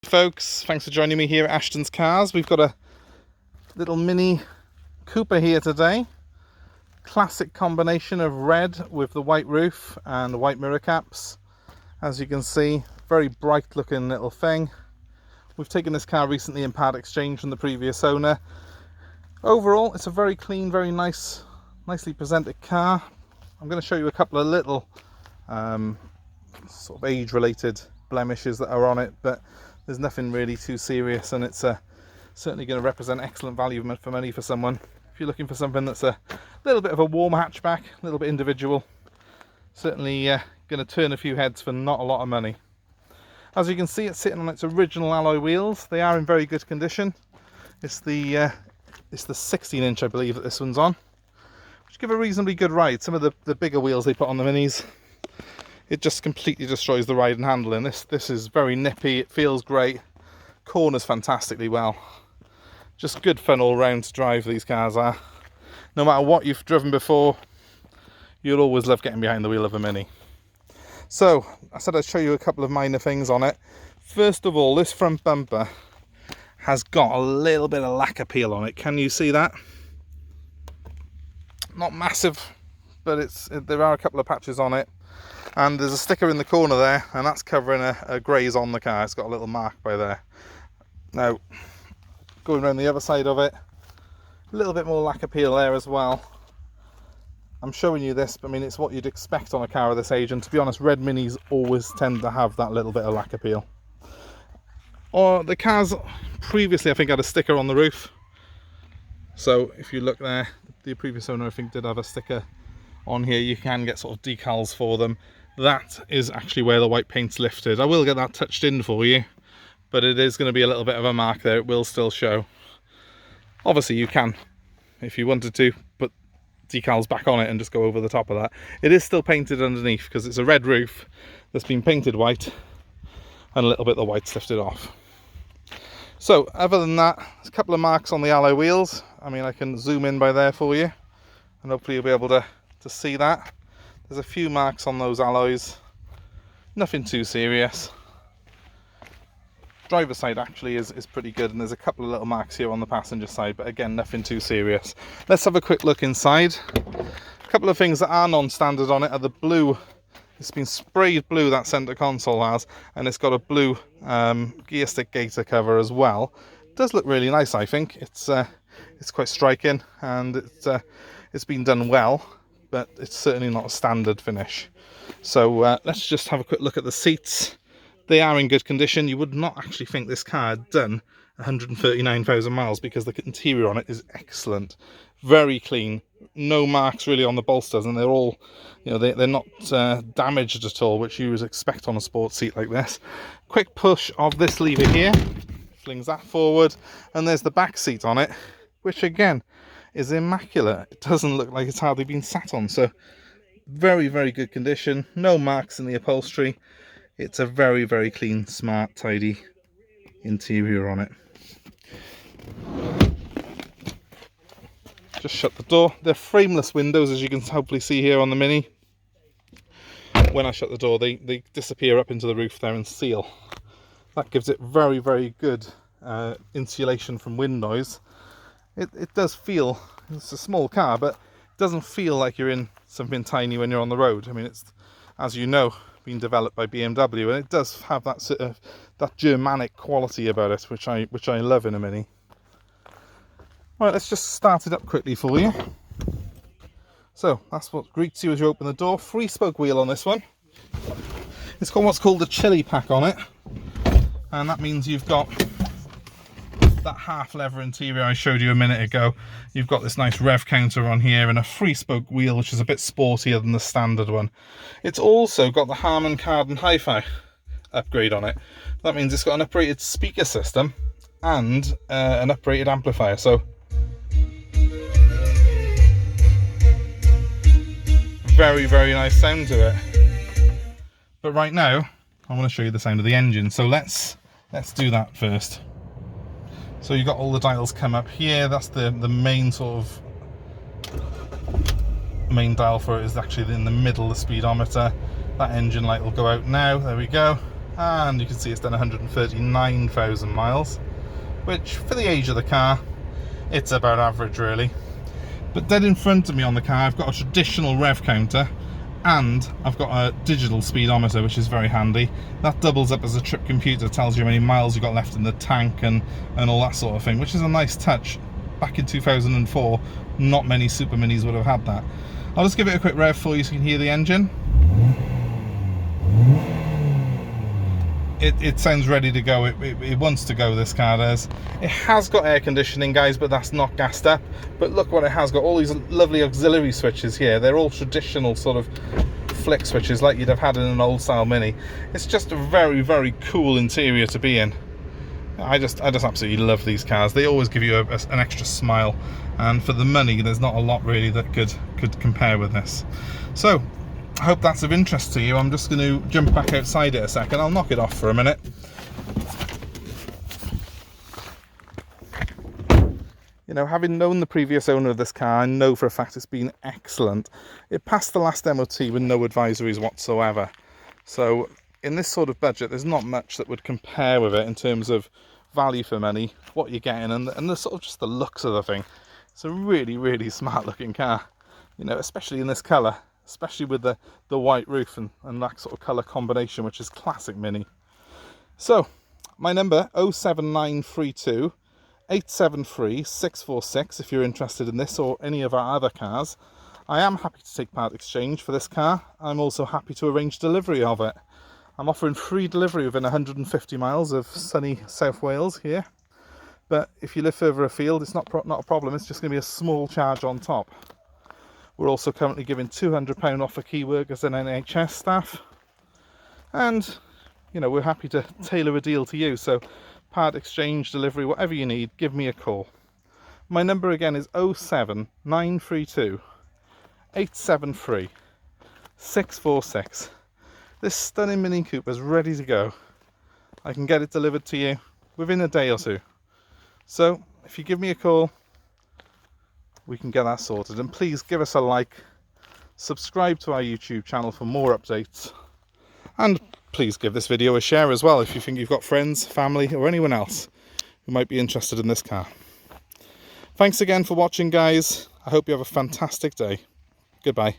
Folks, thanks for joining me here at Ashton's Cars. We've got a little Mini Cooper here today. Classic combination of red with the white roof and the white mirror caps. As you can see, very bright looking little thing. We've taken this car recently in part exchange from the previous owner. Overall, it's a very clean, very nicely presented car. I'm going to show you a couple of little sort of age related blemishes that are on it, but there's nothing really too serious, and it's certainly going to represent excellent value for money for someone. If you're looking for something that's a little bit of a warm hatchback, a little bit individual, certainly going to turn a few heads for not a lot of money. As you can see, it's sitting on its original alloy wheels. They are in very good condition. It's the 16-inch, I believe, that this one's on, which give a reasonably good ride. Some of the bigger wheels they put on the Minis, it just completely destroys the ride and handling. This is very nippy, it feels great, corners fantastically well. Just good fun all round to drive, these cars are. No matter what you've driven before, you'll always love getting behind the wheel of a Mini. So, I said I'd show you a couple of minor things on it. First of all, this front bumper has got a little bit of lacquer peel on it. Can you see that? Not massive, but there are a couple of patches on it. And there's a sticker in the corner there, and that's covering a graze on the car. It's got a little mark by there. Now, going around the other side of it, a little bit more lacquer peel there as well. I'm showing you this, but I mean, it's what you'd expect on a car of this age, and to be honest, red Minis always tend to have that little bit of lacquer peel. Or the cars previously, I think, had a sticker on the roof. So if you look there, the previous owner, I think, did have a sticker on here. You can get sort of decals for them. That is actually where the white paint's lifted. I will get that touched in for you, but it is going to be a little bit of a mark there. It will still show. Obviously you can, if you wanted to, put decals back on it and just go over the top of that. It is still painted underneath because it's a red roof that's been painted white, and a little bit of the white's lifted off. So other than that, there's a couple of marks on the alloy wheels. I mean, I can zoom in by there for you, and hopefully you'll be able to see that. There's a few marks on those alloys, nothing too serious. Driver's side actually is pretty good, and there's a couple of little marks here on the passenger side, but again, nothing too serious. Let's have a quick look inside. A couple of things that are non-standard on it are the blue. It's been sprayed blue, that centre console has, and it's got a blue gear stick gaiter cover as well. It does look really nice, I think. It's quite striking, and it's been done well, but it's certainly not a standard finish. So let's just have a quick look at the seats. They are in good condition. You would not actually think this car had done 139,000 miles because the interior on it is excellent. Very clean. No marks really on the bolsters, and they're all, you know, they're not damaged at all, which you would expect on a sports seat like this. Quick push of this lever here, flings that forward, and there's the back seat on it, which again is immaculate. It doesn't look like it's hardly been sat on, so very, very good condition. No marks in the upholstery. It's a very, very clean, smart, tidy interior on it. Just shut the door. They're frameless windows, as you can hopefully see here on the Mini. When I shut the door, they disappear up into the roof there and seal. That gives it very, very good insulation from wind noise. It does feel, it's a small car, but it doesn't feel like you're in something tiny when you're on the road. I mean, it's, as you know, been developed by BMW, and it does have that sort of that Germanic quality about it, which I love in a Mini. Right, let's just start it up quickly for you. So that's what greets you as you open the door. 3-spoke wheel on this one. It's got what's called a chili pack on it, and that means you've got that half leather interior I showed you a minute ago. You've got this nice rev counter on here and a 3-spoke wheel, which is a bit sportier than the standard one. It's also got the Harman Kardon Hi-Fi upgrade on it. That means it's got an uprated speaker system and an uprated amplifier. So very, very nice sound to it. But right now I want to show you the sound of the engine, so let's do that first. So you've got all the dials come up here. That's the main sort of main dial for it is actually in the middle of the speedometer. That engine light will go out now. There we go. and you can see it's done 139,000 miles, which for the age of the car, it's about average really. But dead in front of me on the car, I've got a traditional rev counter, and I've got a digital speedometer, which is very handy. That doubles up as a trip computer, tells you how many miles you've got left in the tank and all that sort of thing, which is a nice touch. Back in 2004, not many Super Minis would have had that. I'll just give it a quick rev for you so you can hear the engine. It sounds ready to go. It wants to go, this car does. It has got air conditioning, guys, but that's not gassed up. But look what it has got, all these lovely auxiliary switches here. They're all traditional sort of flick switches like you'd have had in an old style Mini. It's just a very, very cool interior to be in. I just absolutely love these cars. They always give you an extra smile, and for the money there's not a lot really that could compare with this. So I hope that's of interest to you. I'm just going to jump back outside it a second. I'll knock it off for a minute. You know, having known the previous owner of this car, I know for a fact it's been excellent. It passed the last MOT with no advisories whatsoever. So in this sort of budget, there's not much that would compare with it in terms of value for money, what you're getting, and the sort of just the looks of the thing. It's a really, really smart looking car, you know, especially in this colour, especially with the white roof and that sort of colour combination, which is classic Mini. So my number 07932 873 646 if you're interested in this or any of our other cars. I am happy to take part exchange for this car. I'm also happy to arrange delivery of it. I'm offering free delivery within 150 miles of sunny South Wales here. But if you live further afield, it's not a problem. It's just going to be a small charge on top. We're also currently giving £200 off for key workers and NHS staff. And, you know, we're happy to tailor a deal to you. So part exchange, delivery, whatever you need, give me a call. My number again is 07932 873 646. This stunning Mini Cooper is ready to go. I can get it delivered to you within a day or two. So if you give me a call, we can get that sorted. And please give us a like, subscribe to our YouTube channel for more updates, and please give this video a share as well if you think you've got friends, family or anyone else who might be interested in this car. Thanks again for watching, guys. I hope you have a fantastic day. Goodbye.